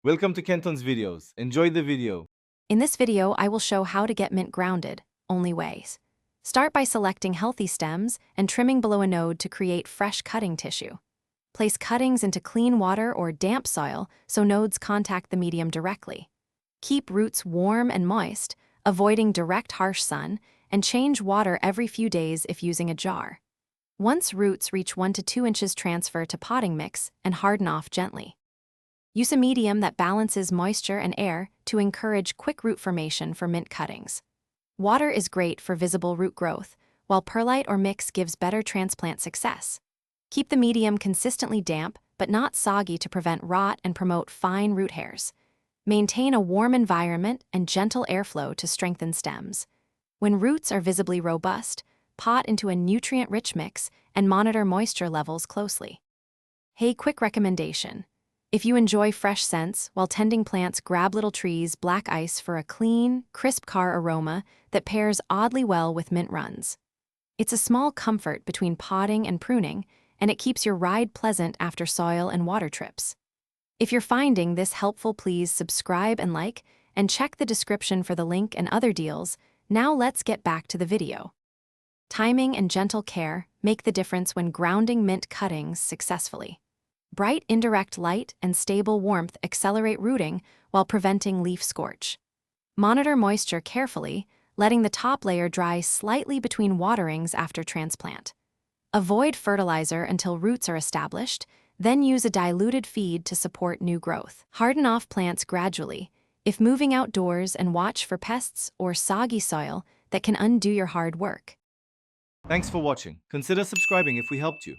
Welcome to Kenton's videos. Enjoy the video. In this video, I will show how to get mint grounded, only ways. Start by selecting healthy stems and trimming below a node to create fresh cutting tissue. Place cuttings into clean water or damp soil so nodes contact the medium directly. Keep roots warm and moist, avoiding direct harsh sun, and change water every few days if using a jar. Once roots reach 1 to 2 inches, transfer to potting mix and harden off gently. Use a medium that balances moisture and air to encourage quick root formation for mint cuttings. Water is great for visible root growth, while perlite or mix gives better transplant success. Keep the medium consistently damp but not soggy to prevent rot and promote fine root hairs. Maintain a warm environment and gentle airflow to strengthen stems. When roots are visibly robust, pot into a nutrient-rich mix and monitor moisture levels closely. Hey, quick recommendation. If you enjoy fresh scents while tending plants, grab Little Trees Black Ice for a clean, crisp car aroma that pairs oddly well with mint runs. It's a small comfort between potting and pruning, and it keeps your ride pleasant after soil and water trips. If you're finding this helpful, please subscribe and like, and check the description for the link and other deals. Now let's get back to the video. Timing and gentle care make the difference when grounding mint cuttings successfully. Bright indirect light and stable warmth accelerate rooting while preventing leaf scorch. Monitor moisture carefully, letting the top layer dry slightly between waterings after transplant. Avoid fertilizer until roots are established, then use a diluted feed to support new growth. Harden off plants gradually, if moving outdoors, and watch for pests or soggy soil that can undo your hard work. Thanks for watching. Consider subscribing if we helped you.